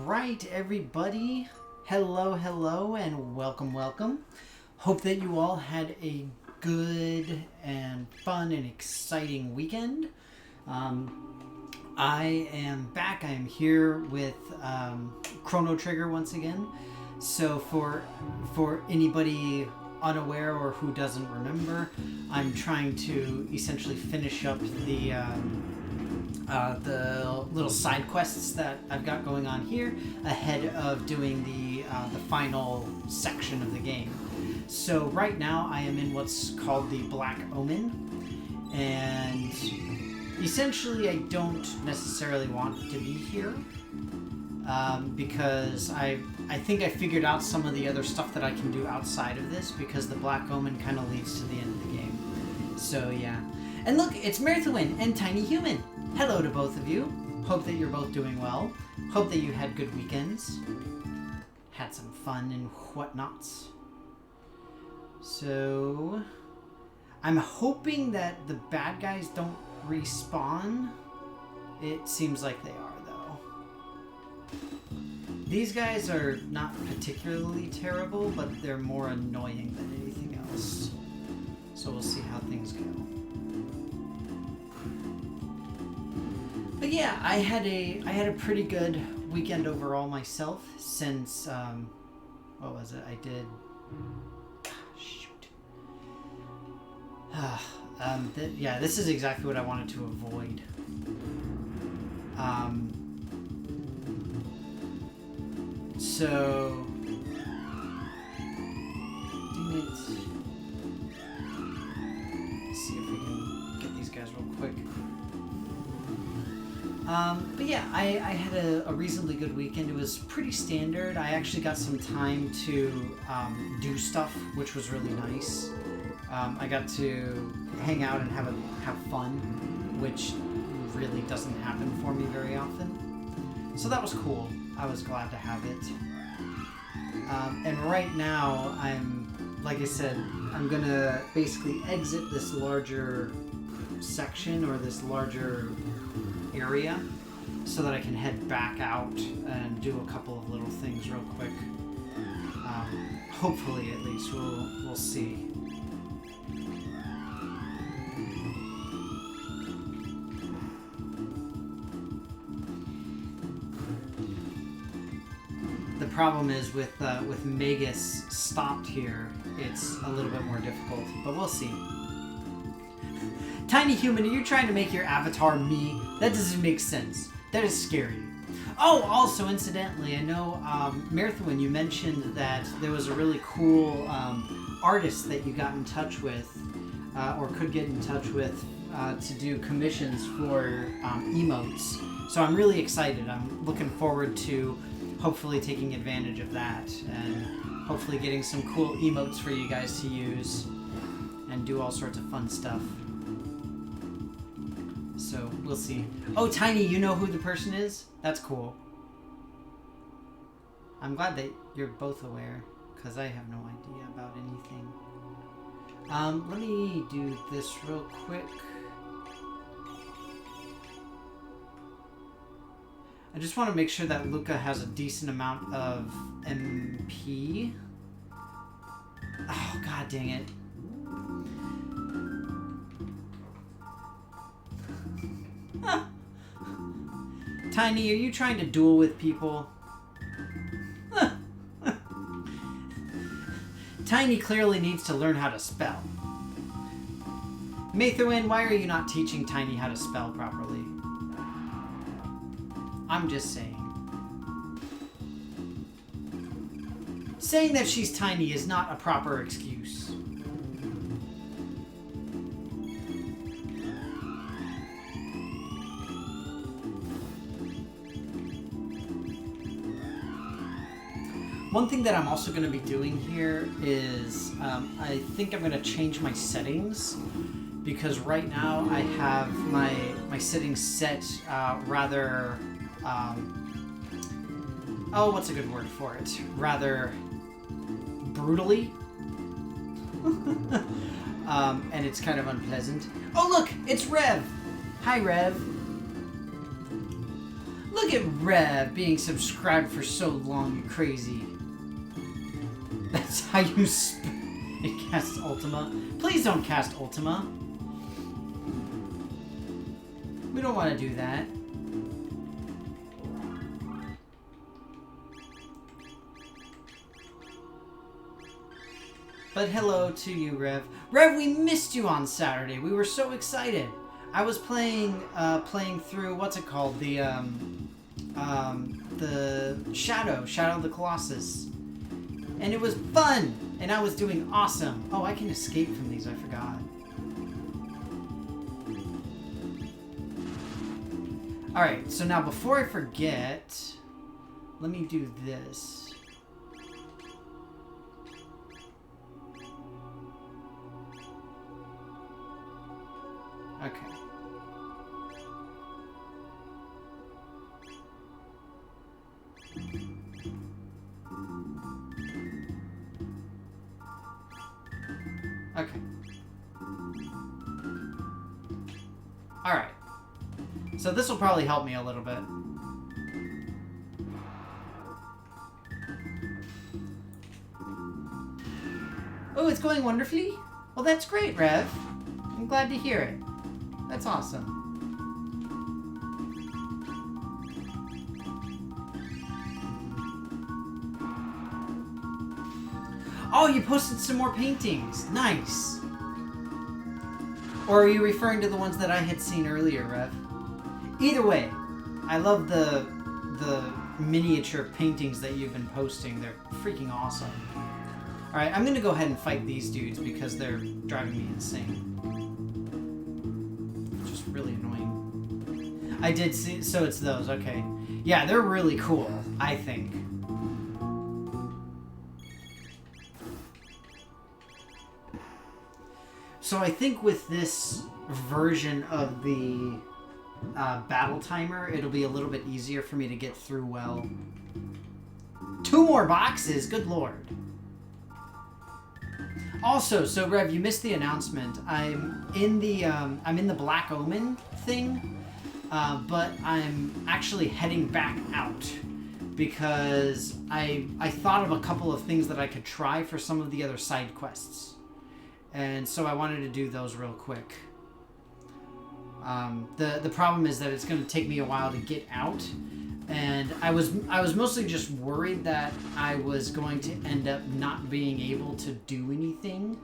right, everybody. Hello, and welcome. Hope that you all had a good and fun and exciting weekend. I am back. I am here with Chrono Trigger once again. So for anybody unaware or who doesn't remember, I'm trying to essentially finish up the little side quests that I've got going on here ahead of doing the final section of the game. So right now I am in what's called the Black Omen, and essentially I don't necessarily want to be here because I think I figured out some of the other stuff that I can do outside of this, because the Black Omen kind of leads to the end of the game. So yeah. And look, it's Mirthwin and Tiny Human. Hello to both of you. Hope that you're both doing well. Hope that you had good weekends. Had some fun and whatnots. So I'm hoping that the bad guys don't respawn. It seems like they are, though. These guys are not particularly terrible, but they're more annoying than anything else. So we'll see how things go. But yeah, I had a pretty good weekend overall myself, since what was it? I did yeah, this is exactly what I wanted to avoid. So dang it. Let's see if we can get these guys real quick. But yeah, I had a reasonably good weekend. It was pretty standard. I actually got some time to do stuff, which was really nice. I got to hang out and have fun, which really doesn't happen for me very often. So that was cool. I was glad to have it. And right now, like I said, I'm gonna basically exit this larger section, or this larger area, so that I can head back out and do a couple of little things real quick. Hopefully, at least, we'll see. The problem is with Magus stopped here, it's a little bit more difficult, but we'll see. Tiny Human, are you trying to make your avatar me? That doesn't make sense. That is scary. Oh, also, incidentally, I know, Mirthwin, you mentioned that there was a really cool artist that you got in touch with, or could get in touch with, to do commissions for emotes. So I'm really excited. I'm looking forward to hopefully taking advantage of that, and hopefully getting some cool emotes for you guys to use and do all sorts of fun stuff. So we'll see. Oh, Tiny, you know who the person is? That's cool. I'm glad that you're both aware, because I have no idea about anything. Let me do this real quick. I just want to make sure that Luca has a decent amount of MP. Oh, god dang it. Tiny, are you trying to duel with people? Tiny clearly needs to learn how to spell. Mathewin, why are you not teaching Tiny how to spell properly? I'm just saying. Saying that she's tiny is not a proper excuse. One thing that I'm also going to be doing here is I think I'm going to change my settings, because right now I have my settings set rather... oh, what's a good word for it? Rather brutally. And it's kind of unpleasant. Oh, look! It's Rev! Hi, Rev. Look at Rev being subscribed for so long, you crazy. That's how you cast Ultima. Please don't cast Ultima. We don't want to do that. But hello to you, Rev. Rev, we missed you on Saturday. We were so excited. I was playing through, what's it called? The Shadow of the Colossus. And it was fun! And I was doing awesome. Oh, I can escape from these, I forgot. Alright, so now before I forget, let me do this. Okay. Okay. Alright. So this will probably help me a little bit. Oh, it's going wonderfully? Well, that's great, Rev. I'm glad to hear it. That's awesome. Oh, you posted some more paintings. Nice. Or are you referring to the ones that I had seen earlier, Rev? Either way, I love the miniature paintings that you've been posting. They're freaking awesome. Alright, I'm gonna go ahead and fight these dudes because they're driving me insane. Just really annoying. I did see, so it's those, okay. Yeah, they're really cool, I think. So I think with this version of the battle timer, it'll be a little bit easier for me to get through well. 2 more boxes? Good lord. Also, so Rev, you missed the announcement. I'm in the Black Omen thing, but I'm actually heading back out because I thought of a couple of things that I could try for some of the other side quests. And so I wanted to do those real quick. The problem is that it's going to take me a while to get out, and I was mostly just worried that I was going to end up not being able to do anything,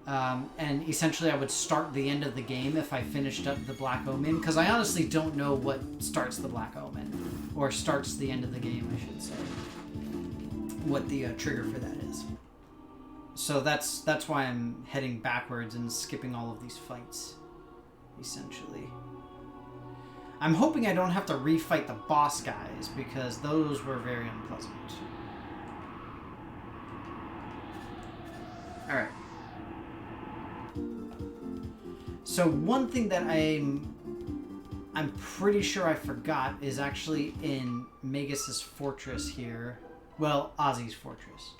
and essentially I would start the end of the game if I finished up the Black Omen, because I honestly don't know what starts the Black Omen, or starts the end of the game, I should say, what the trigger for that is. So that's why I'm heading backwards and skipping all of these fights, essentially. I'm hoping I don't have to refight the boss guys, because those were very unpleasant. Alright. So one thing that I'm pretty sure I forgot is actually in Magus's fortress here. Well, Ozzy's fortress.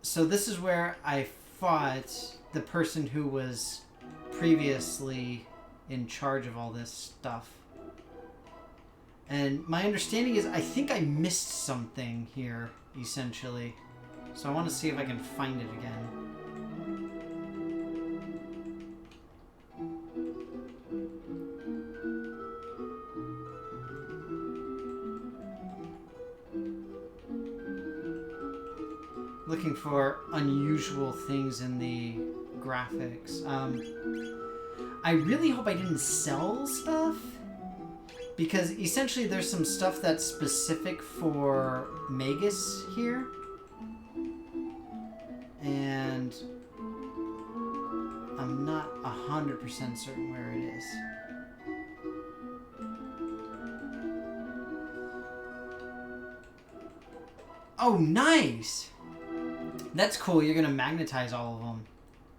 So this is where I fought the person who was previously in charge of all this stuff. And my understanding is I think I missed something here, essentially. So I want to see if I can find it again. Looking for unusual things in the graphics. I really hope I didn't sell stuff, because essentially there's some stuff that's specific for Magus here, and I'm not 100% certain where it is. Oh, nice! That's cool. You're going to magnetize all of them.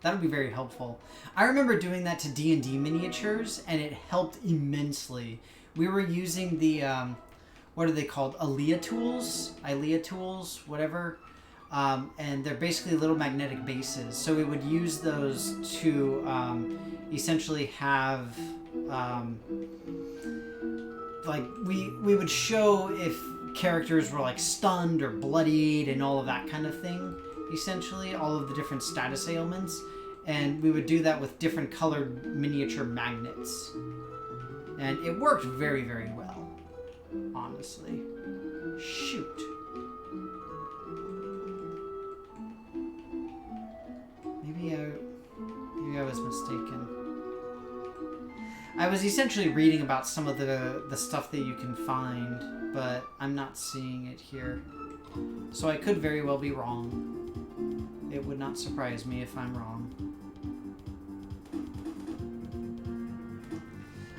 That'll be very helpful. I remember doing that to D&D miniatures, and it helped immensely. We were using the, what are they called? Ilea tools, whatever. And they're basically little magnetic bases. So we would use those to essentially have like we would show if characters were like stunned or bloodied and all of that kind of thing, essentially all of the different status ailments, and we would do that with different colored miniature magnets, and it worked very, very well, honestly. Shoot. Maybe I was mistaken. I was essentially reading about some of the stuff that you can find, but I'm not seeing it here. So I could very well be wrong. It would not surprise me if I'm wrong.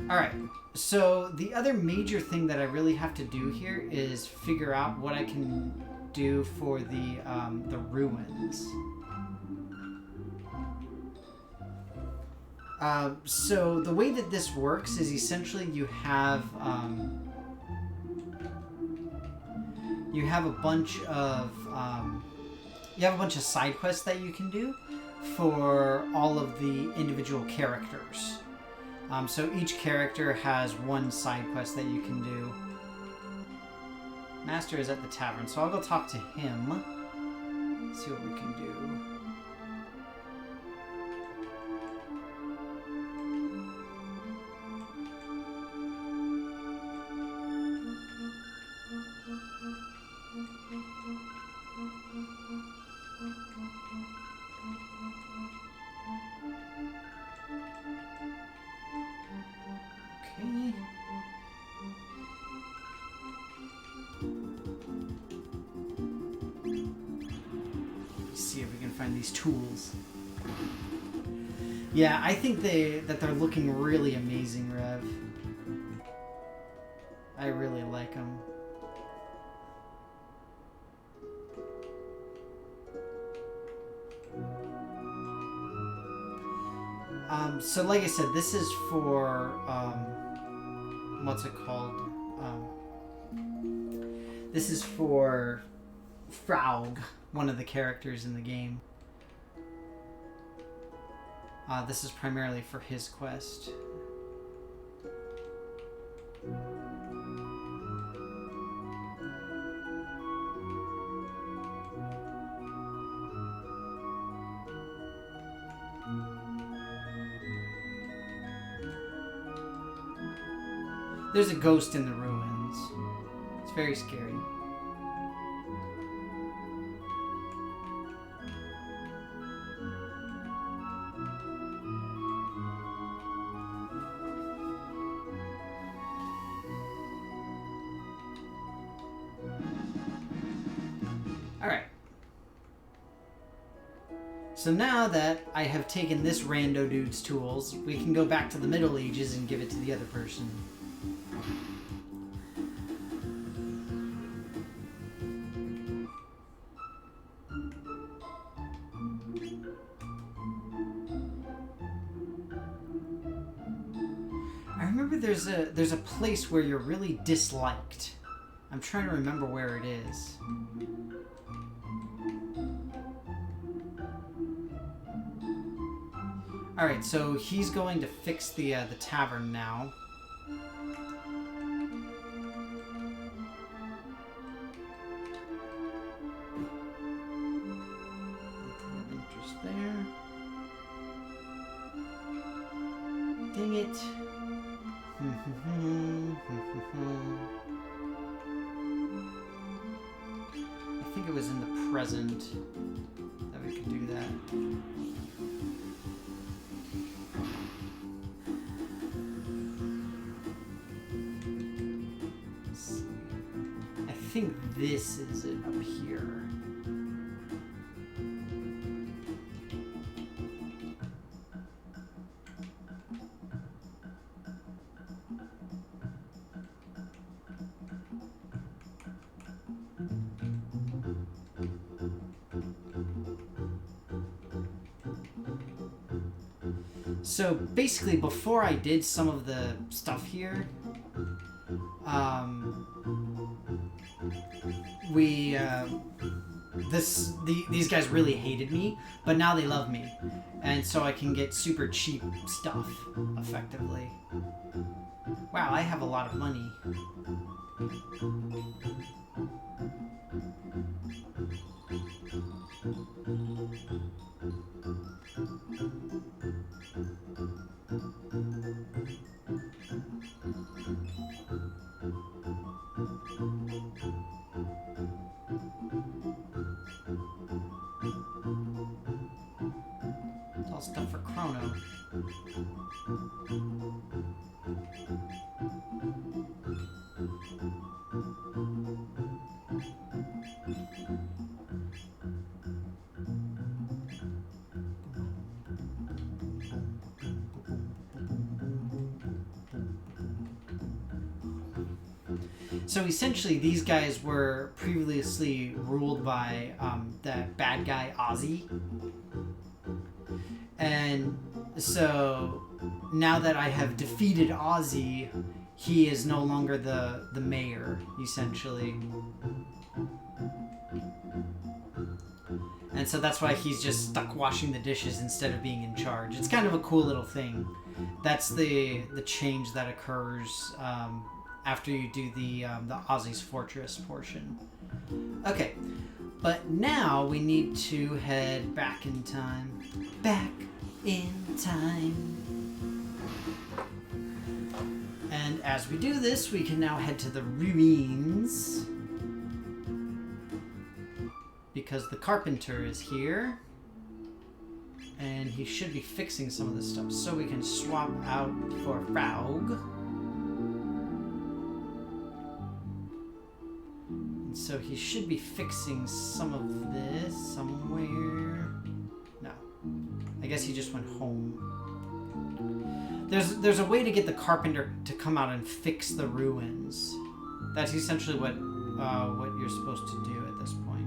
Alright, so the other major thing that I really have to do here is figure out what I can do for the ruins. So the way that this works is essentially you have a bunch of side quests that you can do for all of the individual characters. So each character has one side quest that you can do. Master is at the tavern, so I'll go talk to him. See what we can do. Tools. Yeah, I think that they're looking really amazing, Rev. I really like them. So like I said, this is for what's it called? This is for Fraug, one of the characters in the game. This is primarily for his quest. There's a ghost in the ruins. It's very scary. So now that I have taken this rando dude's tools, we can go back to the Middle Ages and give it to the other person. I remember there's a place where you're really disliked. I'm trying to remember where it is. Alright, so he's going to fix the tavern now. Interest there. Dang it. I think it was in the present that we could do that. I think this is it up here. So basically, before I did some of the stuff here, these guys really hated me, but now they love me, and so I can get super cheap stuff effectively. Wow, I have a lot of money. It's all stuff for Chrono. So essentially, these guys were previously ruled by the bad guy Ozzy. And so now that I have defeated Ozzy, he is no longer the mayor, essentially. And so that's why he's just stuck washing the dishes instead of being in charge. It's kind of a cool little thing. That's the change that occurs after you do the Ozzy's Fortress portion. Okay, but now we need to head back in time. Back in time. And as we do this, we can now head to the ruins. Because the carpenter is here. And he should be fixing some of this stuff. So we can swap out for Fraug. And so he should be fixing some of this somewhere. No. I guess he just went home. There's a way to get the carpenter to come out and fix the ruins. That's essentially what you're supposed to do at this point.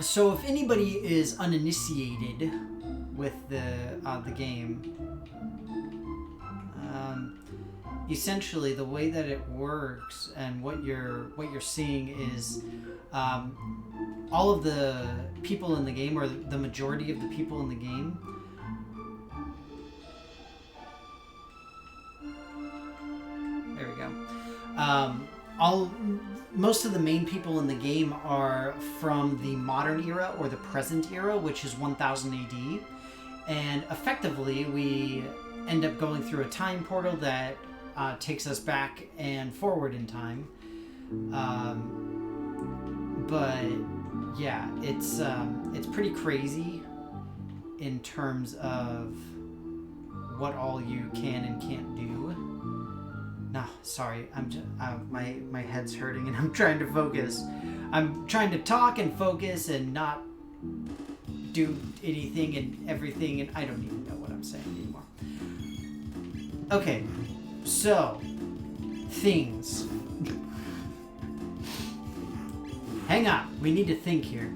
So if anybody is uninitiated with the game, essentially the way that it works and what you're seeing is all of the people in the game, or the majority of the people in the game, there we go. Most of the main people in the game are from the modern era or the present era, which is 1000 AD. And effectively, we end up going through a time portal that takes us back and forward in time. But yeah, it's pretty crazy in terms of what all you can and can't do. No, sorry, I'm just, my head's hurting and I'm trying to focus. I'm trying to talk and focus and not do anything and everything, and I don't even know what I'm saying anymore. Okay, so things. Hang on, we need to think here.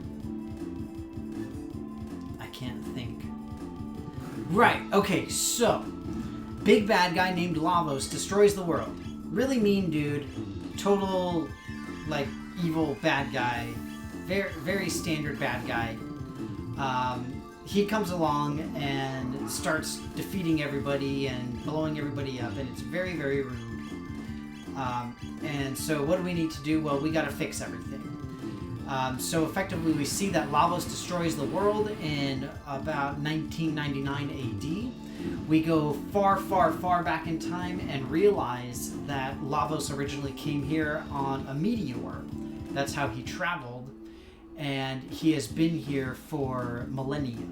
I can't think. Right, okay, so big bad guy named Lavos destroys the world. Really mean dude. Total, like, evil bad guy. Very, very standard bad guy. He comes along and starts defeating everybody and blowing everybody up, and it's very, very rude. And so what do we need to do? Well, we gotta fix everything. So effectively we see that Lavos destroys the world in about 1999 AD. We go far, far, far back in time and realize that Lavos originally came here on a meteor. That's how he traveled, and he has been here for millennia.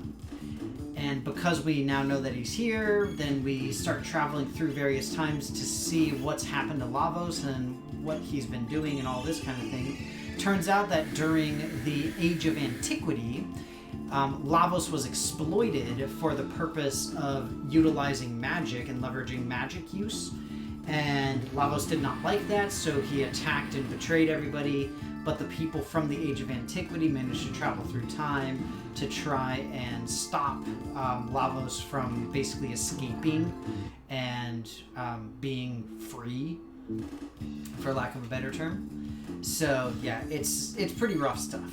And because we now know that he's here, then we start traveling through various times to see what's happened to Lavos and what he's been doing and all this kind of thing. Turns out that during the Age of Antiquity, Lavos was exploited for the purpose of utilizing magic and leveraging magic use. And Lavos did not like that, so he attacked and betrayed everybody. But the people from the Age of Antiquity managed to travel through time to try and stop Lavos from basically escaping and being free, for lack of a better term. So yeah, it's pretty rough stuff.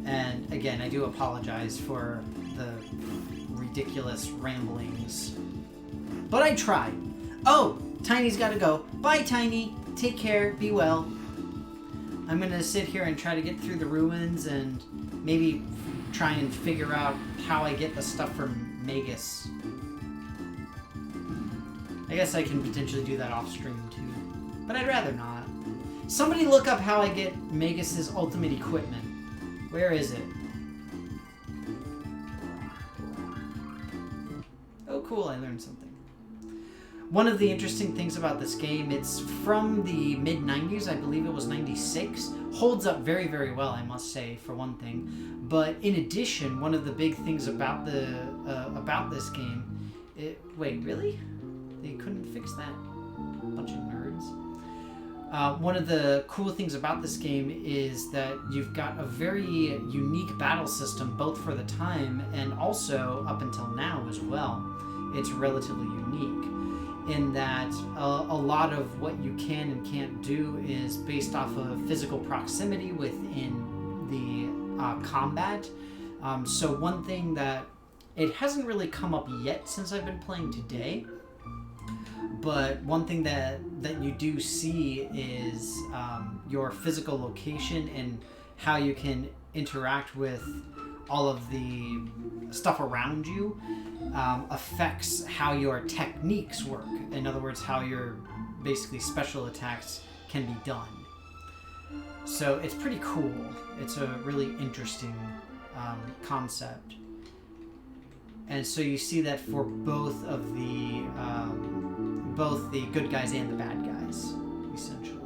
And again, I do apologize for the ridiculous ramblings. But I tried. Oh, Tiny's got to go. Bye, Tiny. Take care. Be well. I'm going to sit here and try to get through the ruins and maybe try and figure out how I get the stuff from Magus. I guess I can potentially do that off stream too, but I'd rather not. Somebody look up how I get Magus's ultimate equipment. Where is it? Oh cool, I learned something. One of the interesting things about this game, it's from the mid-90s, I believe it was 96. Holds up very, very well, I must say, for one thing. But in addition, one of the big things about this game... wait, really? They couldn't fix that? Bunch of nerds. One of the cool things about this game is that you've got a very unique battle system, both for the time and also up until now as well. It's relatively unique in that a lot of what you can and can't do is based off of physical proximity within the combat. So one thing that it hasn't really come up yet since I've been playing today, but one thing that you do see is your physical location and how you can interact with all of the stuff around you affects how your techniques work. In other words, how your basically special attacks can be done. So it's pretty cool. It's a really interesting concept. And so you see that for both the good guys and the bad guys, essentially.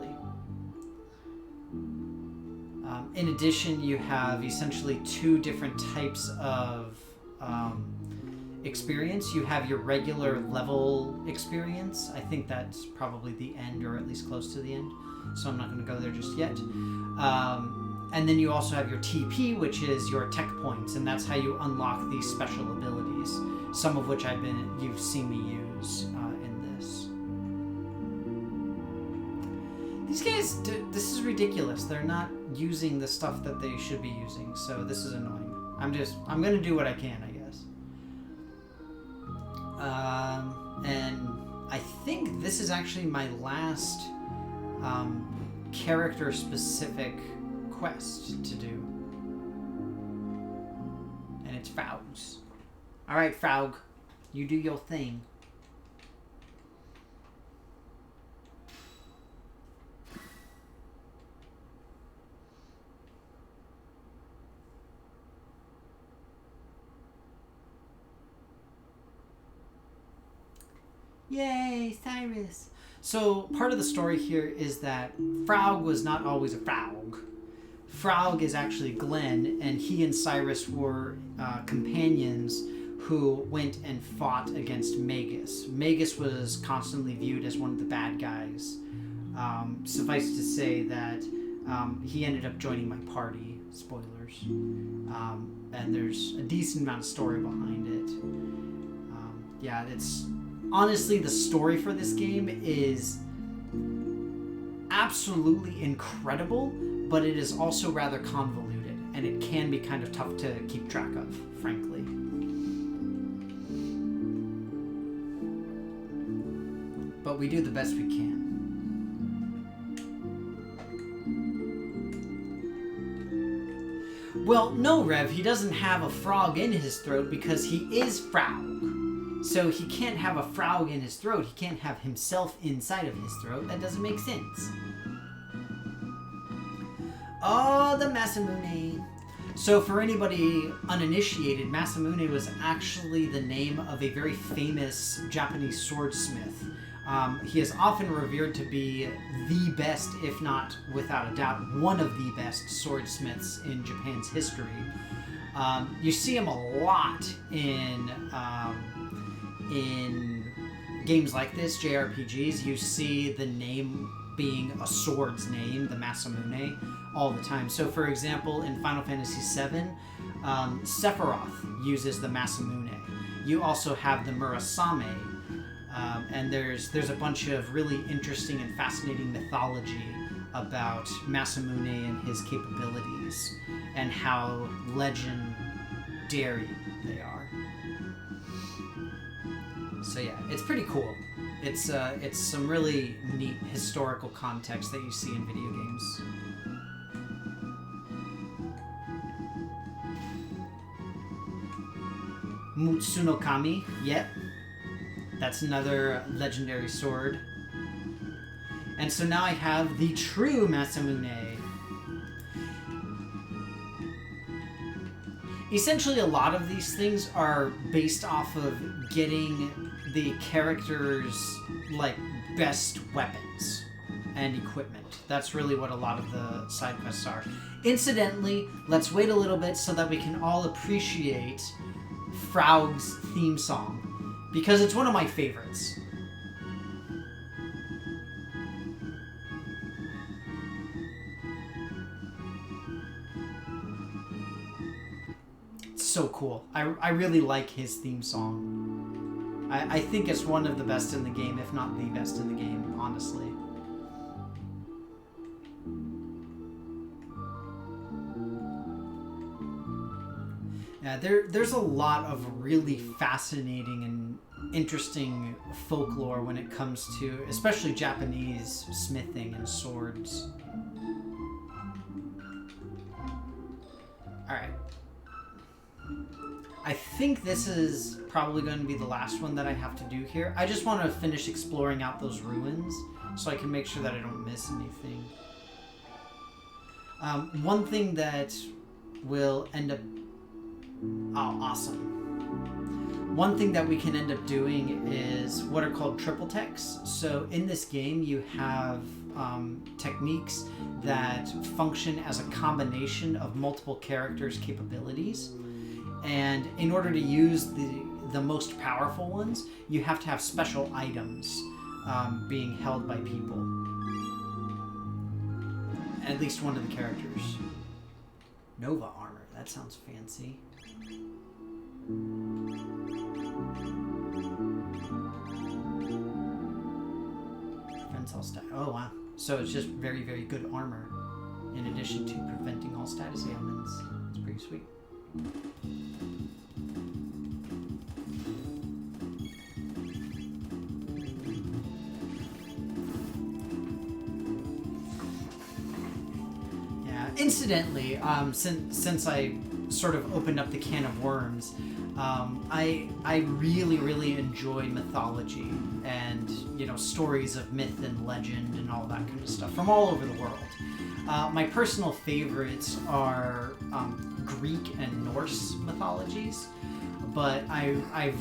In addition, you have essentially two different types of experience. You have your regular level experience. I think that's probably the end, or at least close to the end. So I'm not going to go there just yet. And then you also have your TP, which is your tech points, and that's how you unlock these special abilities. Some of which you've seen me use in this. These guys, this is ridiculous. They're not using the stuff that they should be using, so this is annoying. I'm gonna do what I can, I guess. And I think this is actually my last character-specific quest to do. And it's Fraug's. Alright, Fraug, you do your thing. Yay, Cyrus! So, part of the story here is that Fraug was not always a Fraug. Fraug is actually Glenn, and he and Cyrus were companions who went and fought against Magus. Magus was constantly viewed as one of the bad guys. Suffice to say that he ended up joining my party. Spoilers. And there's a decent amount of story behind it. Yeah, it's... Honestly, the story for this game is absolutely incredible, but it is also rather convoluted, and it can be kind of tough to keep track of, frankly. But we do the best we can. Well, no, Rev, he doesn't have a frog in his throat because he is Fraug. So he can't have a Fraug in his throat. He can't have himself inside of his throat. That doesn't make sense. Oh, the Masamune. So for anybody uninitiated, Masamune was actually the name of a very famous Japanese swordsmith. He is often revered to be the best, if not without a doubt, one of the best swordsmiths in Japan's history. You see him a lot in games like this, JRPGs. You see the name being a sword's name, the Masamune, all the time. So, for example, in Final Fantasy VII, Sephiroth uses the Masamune. You also have the Murasame, and there's a bunch of really interesting and fascinating mythology about Masamune and his capabilities, and how legend dare you they are. So yeah, it's pretty cool. It's some really neat historical context that you see in video games. Mutsunokami, yep. That's another legendary sword. And so now I have the true Masamune. Essentially, a lot of these things are based off of getting the characters' like best weapons and equipment. That's really what a lot of the side quests are. Incidentally, let's wait a little bit so that we can all appreciate Fraug's theme song, because it's one of my favorites. It's so cool. I really like his theme song. I think it's one of the best in the game, if not the best in the game, honestly. Yeah, there's a lot of really fascinating and interesting folklore when it comes to, especially Japanese smithing and swords. Alright. I think this is probably going to be the last one that I have to do here. I just want to finish exploring out those ruins so I can make sure that I don't miss anything. One thing that will end up... Oh, awesome. One thing that we can end up doing is what are called triple techs. So in this game, you have techniques that function as a combination of multiple characters' capabilities. And in order to use the most powerful ones, you have to have special items being held by people. At least one of the characters. Nova armor. That sounds fancy. Prevents all stat. Oh wow! So it's just very, very good armor, in addition to preventing all status ailments. It's pretty sweet. Yeah. Incidentally, since I sort of opened up the can of worms, I really enjoy mythology and, you know, stories of myth and legend and all that kind of stuff from all over the world. My personal favorites are Greek and Norse mythologies, but I've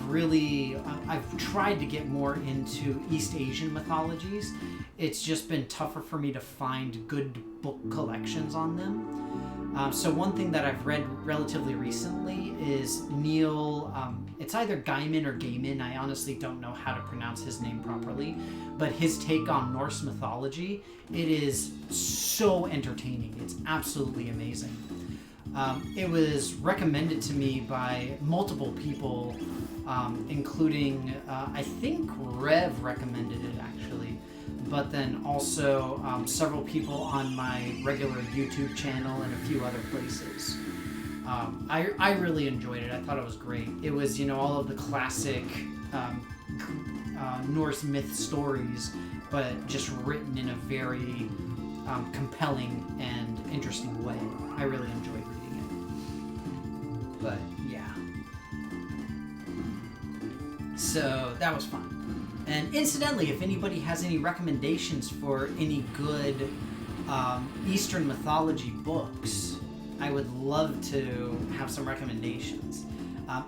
tried to get more into East Asian mythologies. It's just been tougher for me to find good book collections on them. So one thing that I've read relatively recently is Neil, it's either Gaiman or Gaiman, I honestly don't know how to pronounce his name properly, but his take on Norse mythology, it is so entertaining. It's absolutely amazing. It was recommended to me by multiple people, including, I think Rev recommended it actually, but then also several people on my regular YouTube channel and a few other places. I really enjoyed it. I thought it was great. It was, you know, all of the classic Norse myth stories, but just written in a very compelling and interesting way. I really enjoyed reading it. But yeah. So that was fun. And incidentally, if anybody has any recommendations for any good Eastern mythology books, I would love to have some recommendations.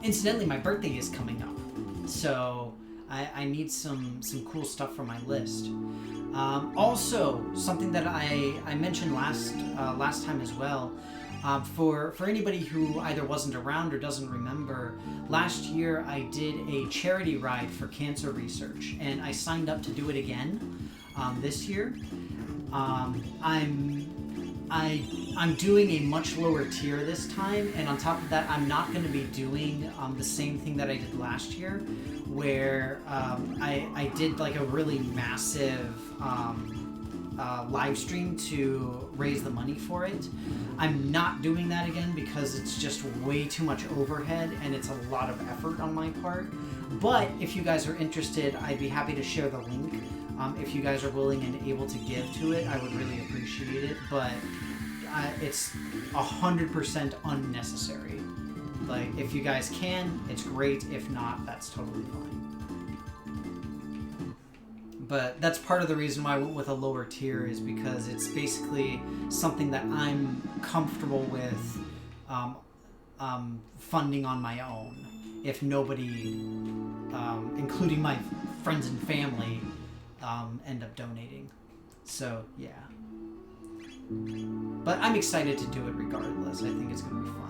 Incidentally, my birthday is coming up, so I need some cool stuff for my list. Also, something that I mentioned last time as well, for anybody who either wasn't around or doesn't remember, last year I did a charity ride for cancer research, and I signed up to do it again this year. I'm doing a much lower tier this time, and on top of that, I'm not going to be doing the same thing that I did last year, where I did like a really massive live stream to raise the money for it. I'm not doing that again because it's just way too much overhead and it's a lot of effort on my part. But if you guys are interested, I'd be happy to share the link. If you guys are willing and able to give to it, I would really appreciate it. But it's 100% unnecessary. Like, if you guys can, it's great. If not, that's totally fine. But that's part of the reason why I went with a lower tier, is because it's basically something that I'm comfortable with funding on my own. If nobody, including my friends and family, end up donating. So, yeah. But I'm excited to do it regardless. I think it's going to be fun.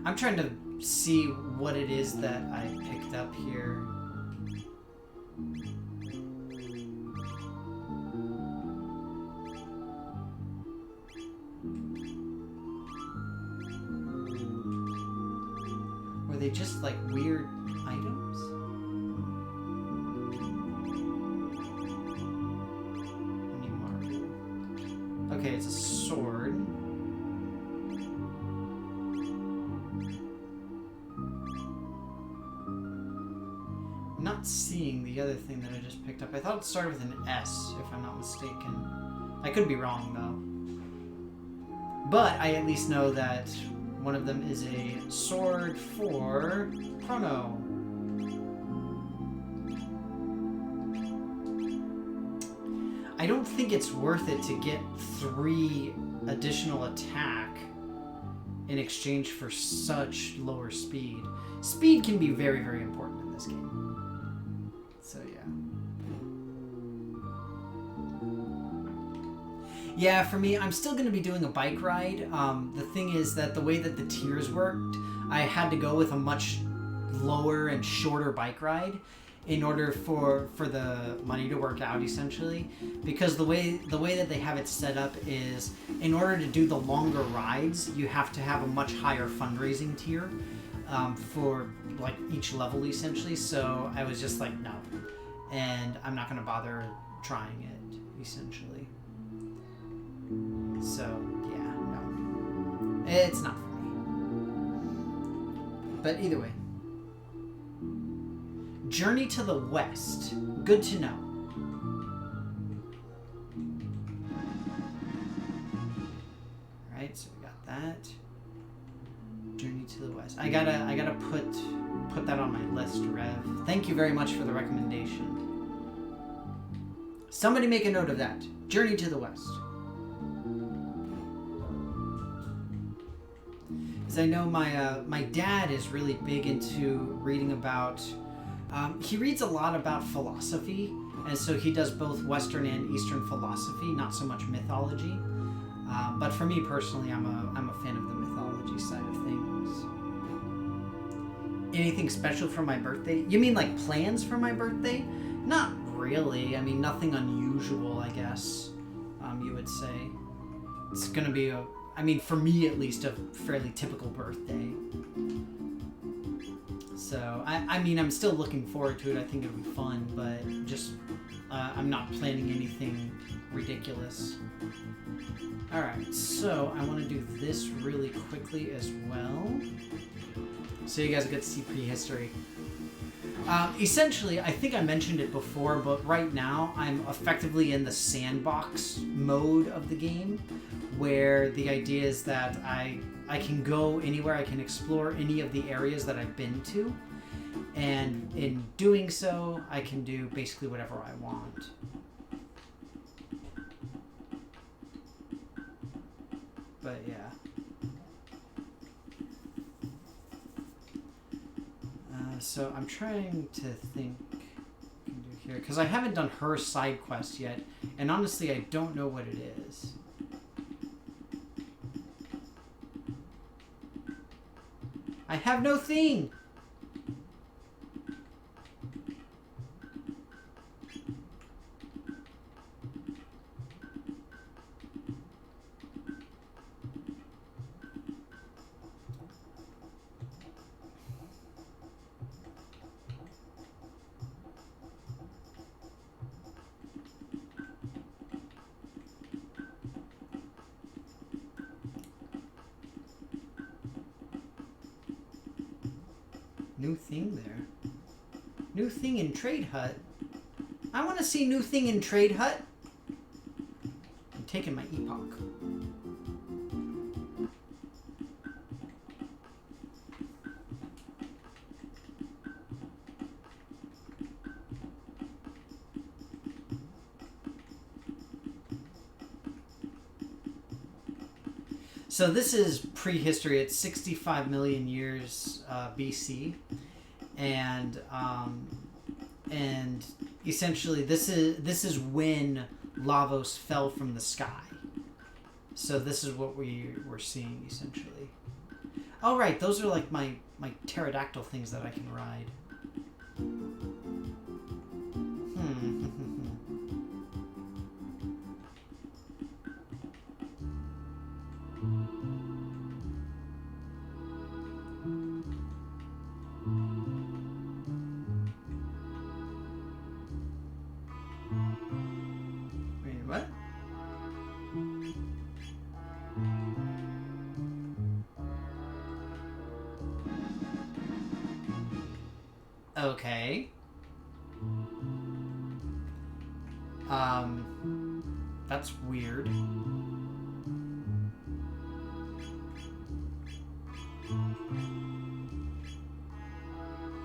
I'm trying to see what it is that I picked up here. Were they just like weird items? Okay, it's a sword. I'm not seeing the other thing that I just picked up. I thought it started with an S, if I'm not mistaken. I could be wrong, though. But I at least know that one of them is a sword for Chrono. I don't think it's worth it to get 3 additional attack in exchange for such lower speed. Speed can be very, very important in this game. So, yeah. Yeah, for me, I'm still going to be doing a bike ride. The thing is that the way that the tiers worked, I had to go with a much lower and shorter bike ride in order for the money to work out, essentially, because the way that they have it set up is, in order to do the longer rides, you have to have a much higher fundraising tier for like each level, essentially. So I was just like, no, and I'm not going to bother trying it, essentially. So yeah, no, it's not for me. But either way. Journey to the West. Good to know. Alright, so we got that. Journey to the West. I gotta put that on my list, Rev. Thank you very much for the recommendation. Somebody make a note of that. Journey to the West. Because I know my dad is really big into reading about... he reads a lot about philosophy, and so he does both Western and Eastern philosophy, not so much mythology. But for me personally, I'm a fan of the mythology side of things. Anything special for my birthday? You mean like plans for my birthday? Not really. I mean, nothing unusual, I guess. You would say. It's gonna be for me at least, a fairly typical birthday. So, I'm still looking forward to it. I think it'll be fun, but just, I'm not planning anything ridiculous. Alright, so I want to do this really quickly as well. So you guys get to see prehistory. Essentially, I think I mentioned it before, but right now I'm effectively in the sandbox mode of the game, where the idea is that I can go anywhere, I can explore any of the areas that I've been to, and in doing so, I can do basically whatever I want. But yeah. So I'm trying to think what I can do here, because I haven't done her side quest yet, and honestly I don't know what it is. I have no thing! New thing there. New thing in Trade Hut. I want to see new thing in Trade Hut. I'm taking my epoch. So this is prehistory. It's 65 million years BC, and essentially this is when Lavos fell from the sky. So this is what we're seeing essentially. Oh right, those are like my pterodactyl things that I can ride. What? Okay. That's weird.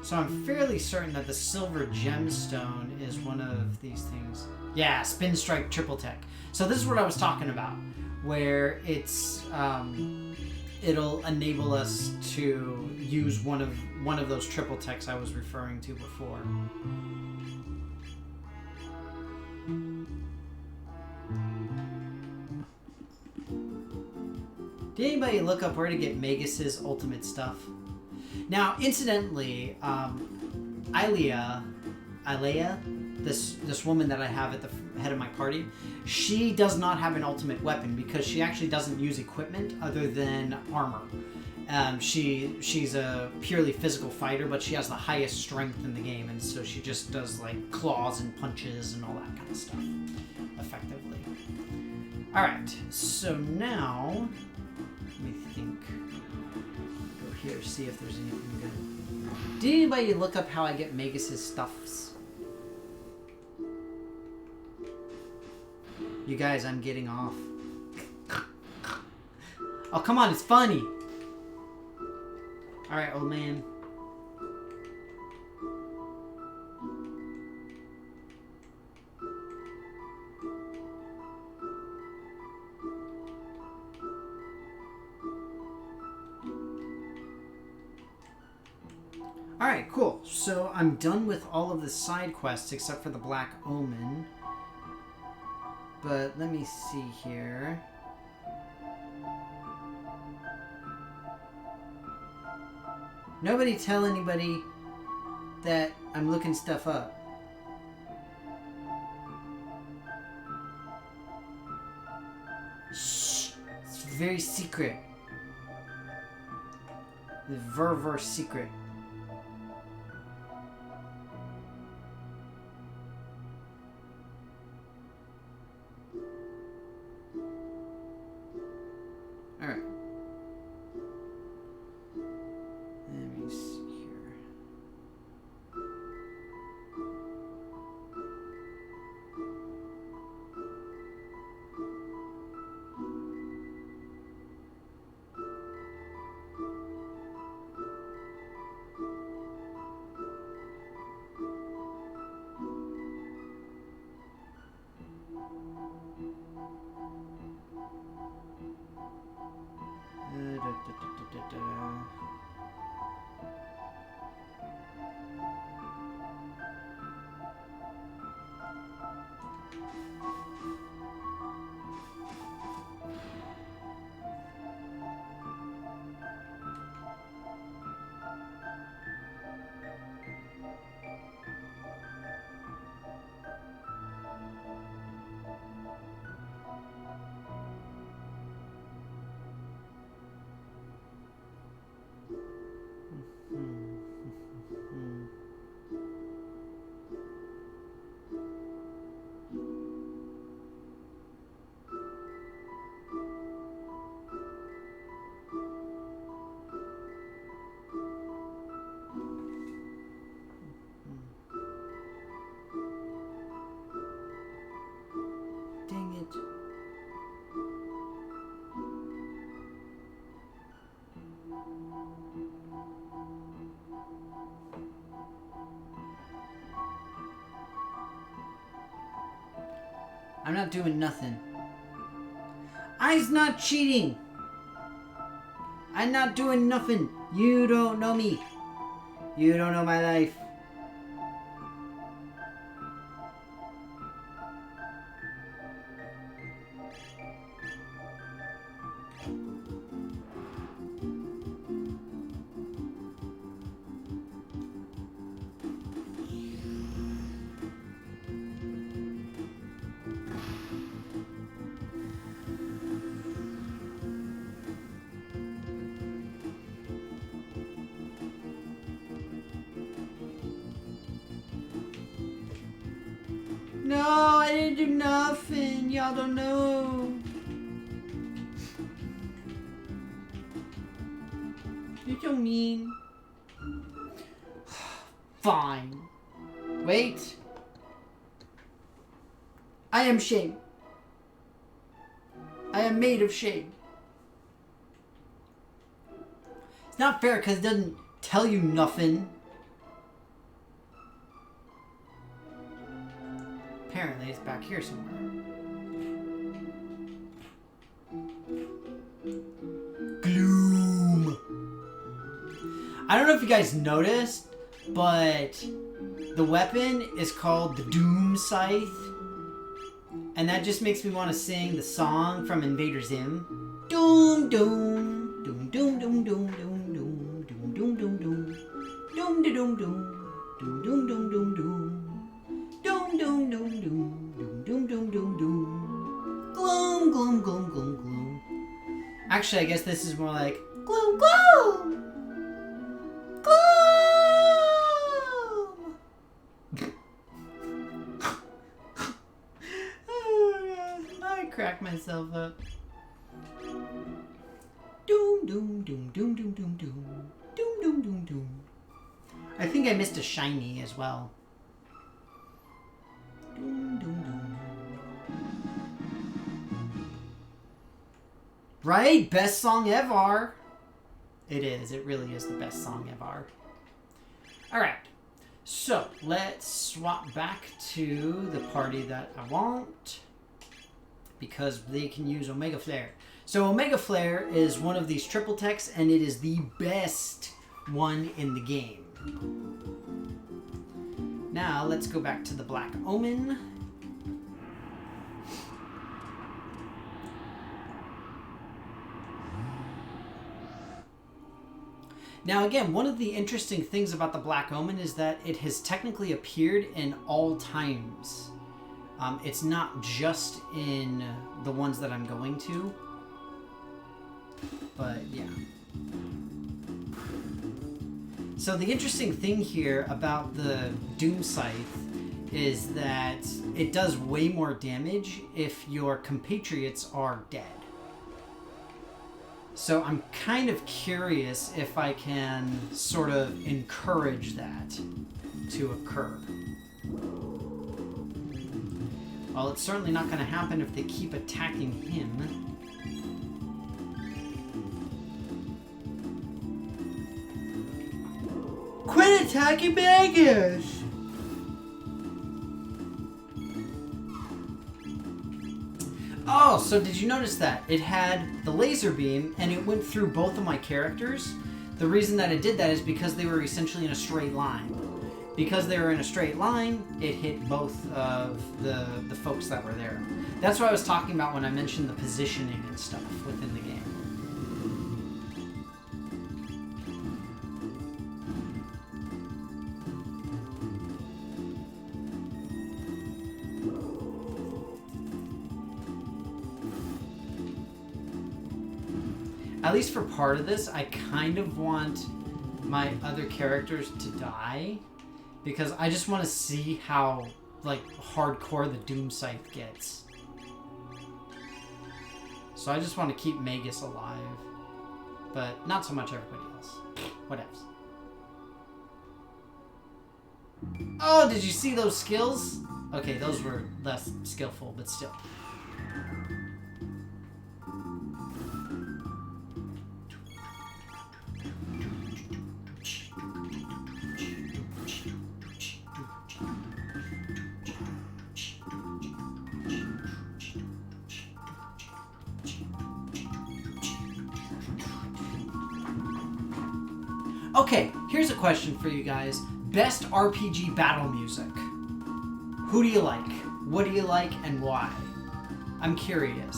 So I'm fairly certain that the silver gemstone is one of these things. Yeah, spin strike triple tech. So this is what I was talking about, where it's it'll enable us to use one of those triple techs I was referring to before. Did anybody look up where to get Magus's ultimate stuff? Now, incidentally, Ilea, this woman that I have at the head of my party, she does not have an ultimate weapon because she actually doesn't use equipment other than armor. She's a purely physical fighter, but she has the highest strength in the game, and so she just does like claws and punches and all that kind of stuff effectively. All right, so now let me think. Go here, see if there's anything good. Did anybody look up how I get Magus's stuffs? You guys, I'm getting off. Oh, come on, it's funny. All right, old man. Alright, cool. So I'm done with all of the side quests except for the Black Omen. But let me see here. Nobody tell anybody that I'm looking stuff up. Shh. It's very secret. The ver secret. Alright. Let me see here. I'm not doing nothing. I's not cheating. I'm not doing nothing. You don't know me. You don't know my life. No, I didn't do nothing. Y'all don't know. You're so mean. Fine. Wait. I am shame. I am made of shame. It's not fair because it doesn't tell you nothing. Apparently, it's back here somewhere. Gloom. I don't know if you guys noticed, but the weapon is called the Doom Scythe. And that just makes me want to sing the song from Invader Zim. Doom, doom, doom, doom, doom, doom, doom, doom, doom, doom, doom, doom, doom, doom, doom, doom, doom, doom, doom, doom. Doom, doom, doom, doom, doom, doom, doom, doom, doom. Gloom, gloom, gloom, gloom, gloom. Actually, I guess this is more like gloom, gloom, gloom. Oh, God. I cracked myself up. Doom, doom, doom, doom, doom, doom, doom, doom, doom, doom, doom. I think I missed a shiny as well. Doom, doom, doom. Right? Best song ever. It is. It really is the best song ever. Alright. So, let's swap back to the party that I want. Because they can use Omega Flare. So, Omega Flare is one of these triple techs, and it is the best one in the game. Now, let's go back to the Black Omen. Now, again, one of the interesting things about the Black Omen is that it has technically appeared in all times. It's not just in the ones that I'm going to. But, yeah. So the interesting thing here about the Doom Scythe is that it does way more damage if your compatriots are dead. So I'm kind of curious if I can sort of encourage that to occur. Well, it's certainly not going to happen if they keep attacking him. Quit attacking Magus! Oh, so did you notice that? It had the laser beam, and it went through both of my characters. The reason that it did that is because they were essentially in a straight line. Because they were in a straight line, it hit both of the folks that were there. That's what I was talking about when I mentioned the positioning and stuff within the game. At least for part of this, I kind of want my other characters to die. Because I just want to see how, like, hardcore the Doom Scythe gets. So I just want to keep Magus alive. But not so much everybody else. Whatevs. Oh, did you see those skills? Okay, those were less skillful, but still. Okay, here's a question for you guys. Best RPG battle music. Who do you like? What do you like and why? I'm curious.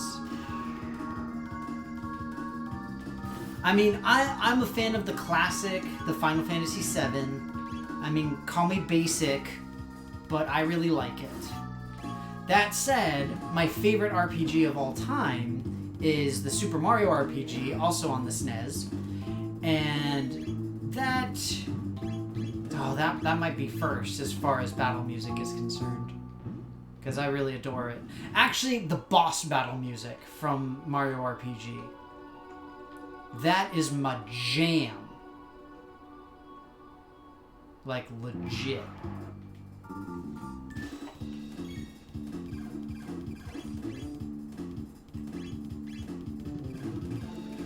I mean, I'm a fan of the classic, the Final Fantasy VII. I mean, call me basic, but I really like it. That said, my favorite RPG of all time is the Super Mario RPG, also on the SNES. And that might be first as far as battle music is concerned. Because I really adore it. Actually, the boss battle music from Mario RPG. That is my jam. Like, legit.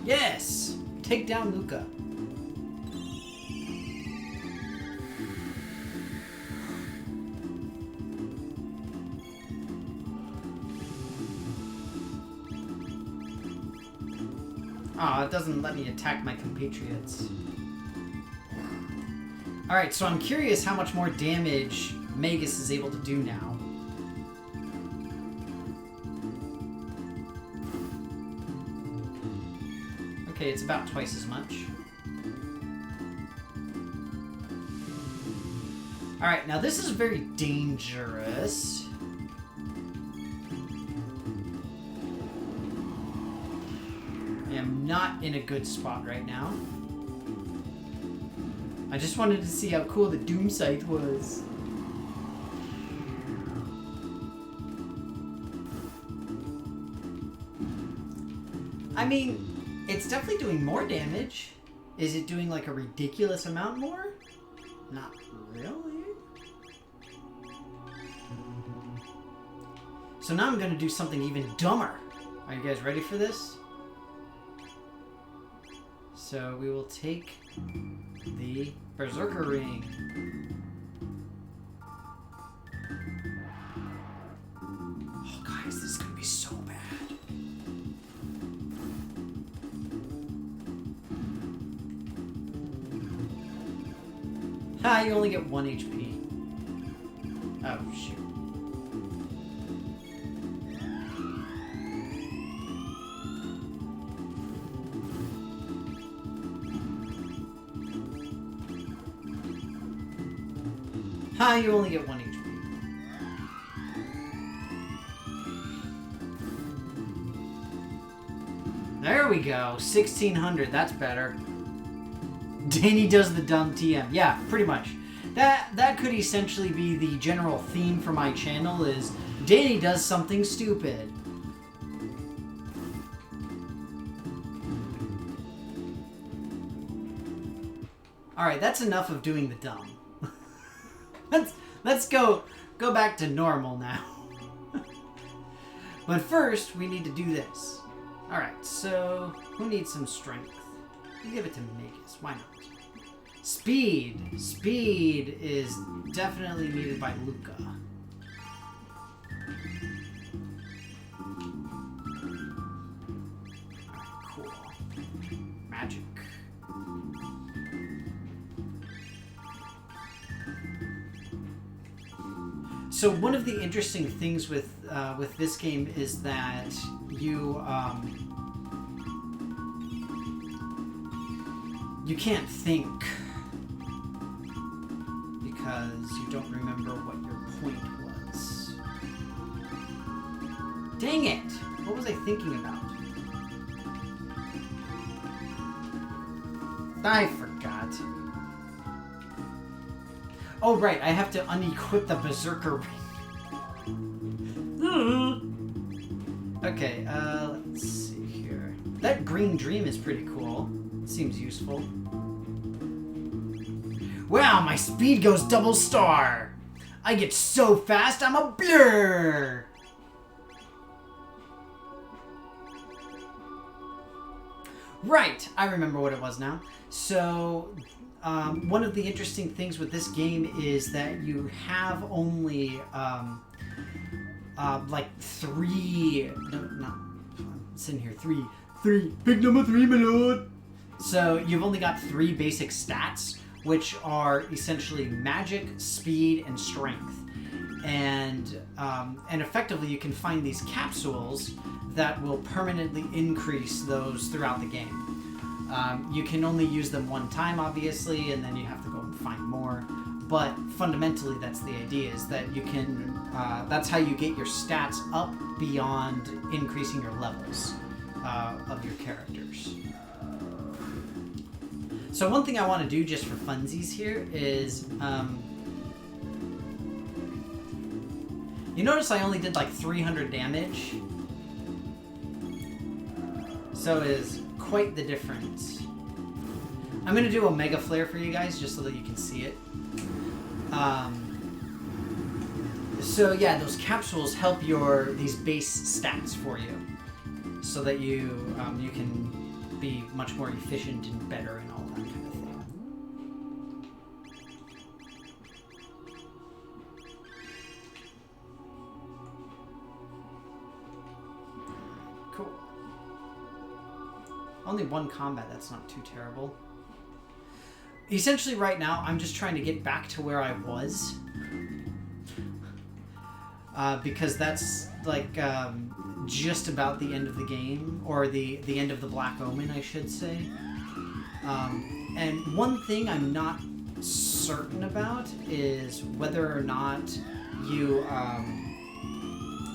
Yes! Take down Luca. Oh, it doesn't let me attack my compatriots. Alright, so I'm curious how much more damage Magus is able to do now. Okay, it's about twice as much. Alright, now this is very dangerous. I am not in a good spot right now. I just wanted to see how cool the Doom Scythe was. I mean, it's definitely doing more damage. Is it doing like a ridiculous amount more? Not really. So now I'm going to do something even dumber. Are you guys ready for this? So we will take the Berserker Ring. Oh, guys, this is going to be so bad. Ah, you only get 1 HP. Oh, shoot. Ah, you only get 1 HP. There we go. 1600. That's better. Danny does the dumb TM. Yeah, pretty much. That could essentially be the general theme for my channel is Danny does something stupid. Alright, that's enough of doing the dumb. Let's go back to normal now. But first, we need to do this. Alright, so who needs some strength? Give it to Magus. Why not? Speed. Speed is definitely needed by Luca. Alright, cool. Magic. So one of the interesting things with this game is that you can't think because you don't remember what your point was. Dang it! What was I thinking about? I forgot. Oh, right, I have to unequip the Berserker Ring. Okay, let's see here. That green dream is pretty cool. Seems useful. Wow, my speed goes double star! I get so fast, I'm a blur! Right, I remember what it was now. So, one of the interesting things with this game is that you have only, like 3... No, not... It's in here. 3. Big number 3, my lord! So you've only got 3 basic stats, which are essentially magic, speed, and strength. And effectively you can find these capsules that will permanently increase those throughout the game. You can only use them one time, obviously, and then you have to go and find more. But fundamentally, that's the idea, is that you can, that's how you get your stats up beyond increasing your levels of your characters. So one thing I want to do just for funsies here is, you notice I only did like 300 damage? So it is quite the difference. I'm going to do a Mega Flare for you guys just so that you can see it. So yeah, those capsules help these base stats for you, so that you you can be much more efficient and better and all that kind of thing. Cool. Only 1 combat, that's not too terrible. Essentially right now, I'm just trying to get back to where I was. Because that's like just about the end of the game, or the end of the Black Omen, I should say. And one thing I'm not certain about is whether or not you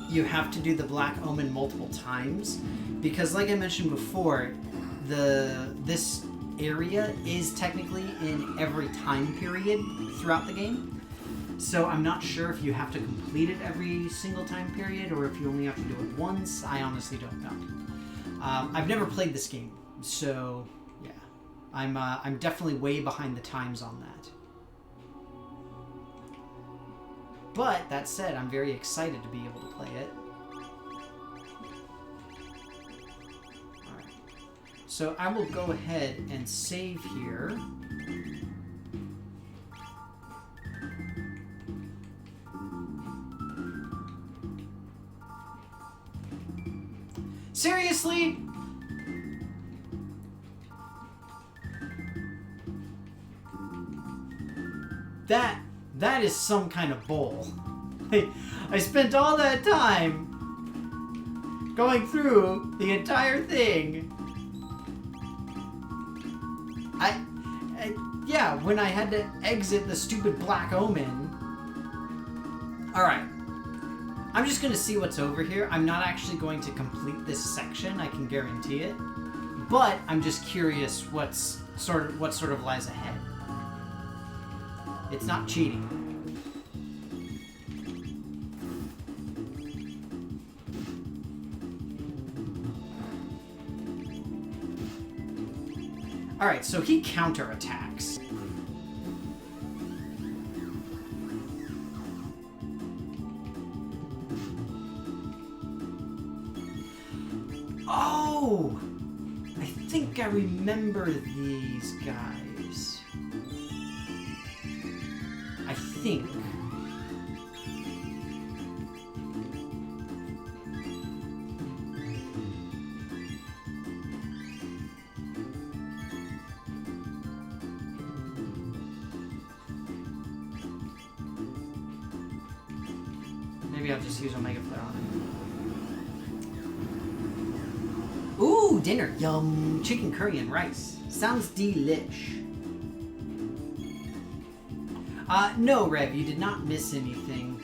you have to do the Black Omen multiple times, because like I mentioned before, this area is technically in every time period throughout the game. So I'm not sure if you have to complete it every single time period, or if you only have to do it once. I honestly don't know. I've never played this game, so yeah, I'm definitely way behind the times on that. But that said, I'm very excited to be able to play it. All right, so I will go ahead and save here. Seriously? That is some kind of bull. I spent all that time going through the entire thing. Yeah, when I had to exit the stupid Black Omen. Alright. I'm just going to see what's over here. I'm not actually going to complete this section, I can guarantee it. But I'm just curious what sort of lies ahead. It's not cheating. Alright, so he counterattacks. Oh! I think I remember these guys. I think. Maybe I'll just use Omega Flare on it. Ooh, dinner. Yum. Chicken curry and rice. Sounds delish. No, Rev, you did not miss anything.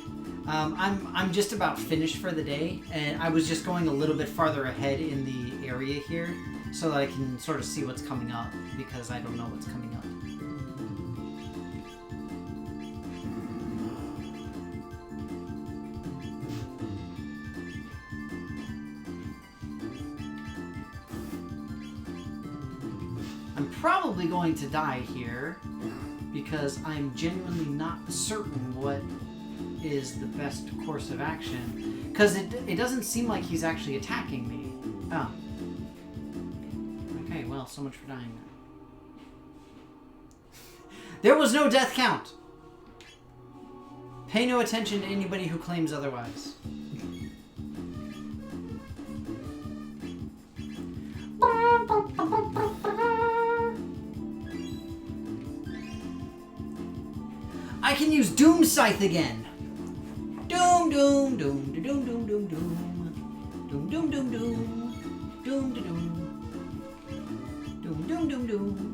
I'm just about finished for the day, and I was just going a little bit farther ahead in the area here so that I can sort of see what's coming up, because I don't know what's coming up. I'm probably going to die here, because I'm genuinely not certain what is the best course of action. Because it doesn't seem like he's actually attacking me. Oh. Okay, well, so much for dying now. There was no death count! Pay no attention to anybody who claims otherwise. I can use Doom Scythe again. Doom, doom, doom, doom, doom, doom, doom, doom, doom, doom, doom, doom, doom, doom, doom, doom, doom, doom.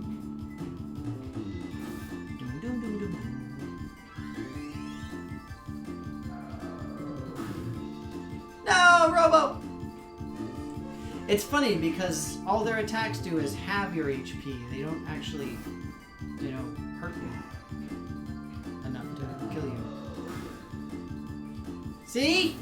No, Robo! It's funny because all their attacks do is halve your HP. They don't actually, hurt you enough to kill you. See?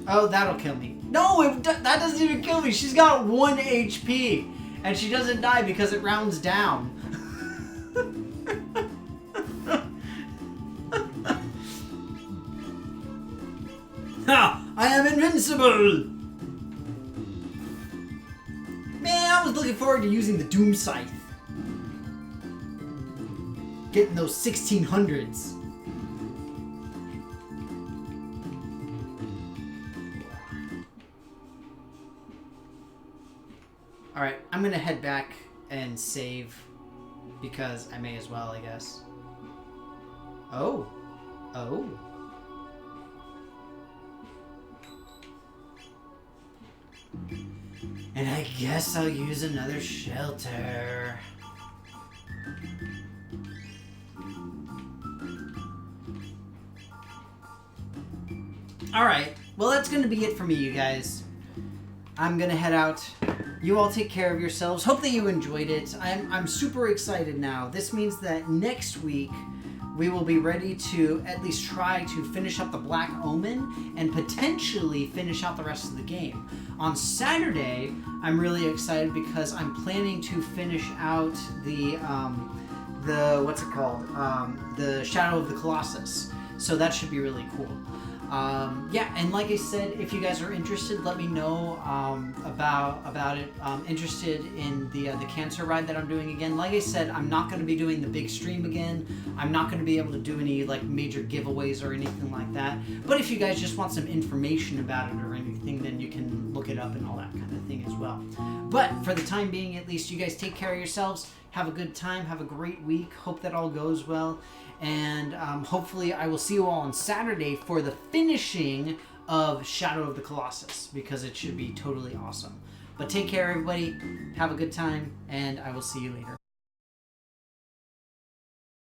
Oh, that'll kill me. No, that doesn't even kill me. She's got 1 HP. And she doesn't die because it rounds down. Ha! I am invincible! Man, I was looking forward to using the Doom Scythe. Getting those 1600s. Alright, I'm gonna head back and save because I may as well, I guess. Oh. Oh. And I guess I'll use another shelter. Alright, well that's gonna be it for me, you guys. I'm gonna head out. You all take care of yourselves. Hope that you enjoyed it. I'm super excited now. This means that next week we will be ready to at least try to finish up the Black Omen and potentially finish out the rest of the game. On Saturday, I'm really excited because I'm planning to finish out the what's it called? The Shadow of the Colossus. So that should be really cool. Yeah, and like I said, if you guys are interested, let me know about it. Interested in the cancer ride that I'm doing again. Like I said, I'm not going to be doing the big stream again. I'm not going to be able to do any like major giveaways or anything like that. But if you guys just want some information about it or anything, then you can look it up and all that kind of thing as well. But for the time being, at least, you guys take care of yourselves. Have a good time. Have a great week. Hope that all goes well. And hopefully I will see you all on Saturday for the finishing of Shadow of the Colossus, because it should be totally awesome. But take care, everybody. Have a good time, and I will see you later.